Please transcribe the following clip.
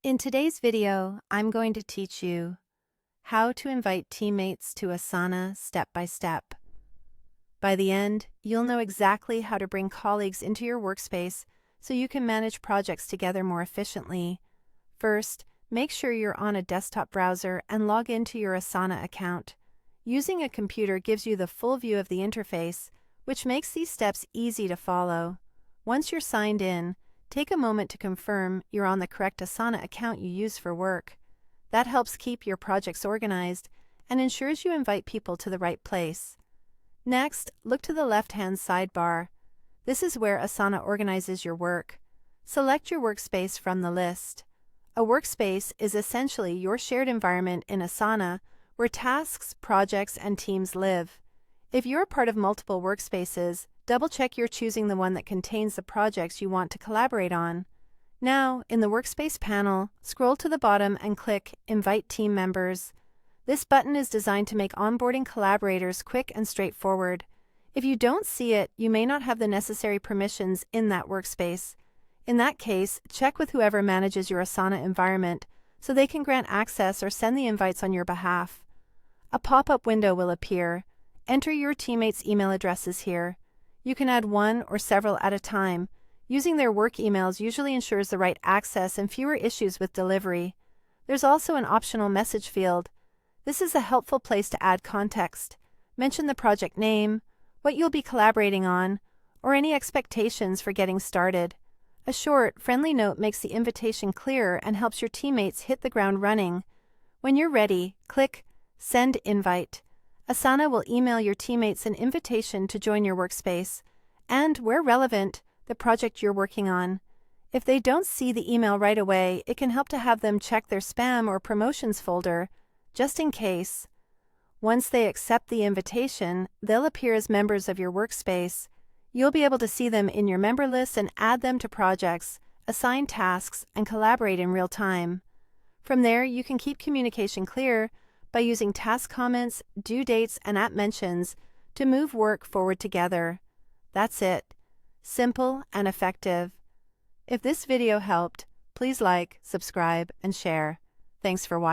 In today's video, I'm going to teach you how to invite teammates to Asana step by step. By the end, you'll know exactly how to bring colleagues into your workspace so you can manage projects together more efficiently. First, make sure you're on a desktop browser and log into your Asana account. Using a computer gives you the full view of the interface, which makes these steps easy to follow. Once you're signed in, take a moment to confirm you're on the correct Asana account you use for work. That helps keep your projects organized and ensures you invite people to the right place. Next, look to the left-hand sidebar. This is where Asana organizes your work. Select your workspace from the list. A workspace is essentially your shared environment in Asana where tasks, projects, and teams live. If you're a part of multiple workspaces, double-check you're choosing the one that contains the projects you want to collaborate on. Now, in the Workspace panel, scroll to the bottom and click Invite Team Members. This button is designed to make onboarding collaborators quick and straightforward. If you don't see it, you may not have the necessary permissions in that workspace. In that case, check with whoever manages your Asana environment so they can grant access or send the invites on your behalf. A pop-up window will appear. Enter your teammates' email addresses here. You can add one or several at a time. Using their work emails usually ensures the right access and fewer issues with delivery. There's also an optional message field. This is a helpful place to add context. Mention the project name, what you'll be collaborating on, or any expectations for getting started. A short, friendly note makes the invitation clearer and helps your teammates hit the ground running. When you're ready, click Send Invite. Asana will email your teammates an invitation to join your workspace, and, where relevant, the project you're working on. If they don't see the email right away, it can help to have them check their spam or promotions folder, just in case. Once they accept the invitation, they'll appear as members of your workspace. You'll be able to see them in your member list and add them to projects, assign tasks, and collaborate in real time. From there, you can keep communication clear by using task comments, due dates, and app mentions to move work forward together. That's it. Simple and effective. If this video helped, please like, subscribe, and share. Thanks for watching.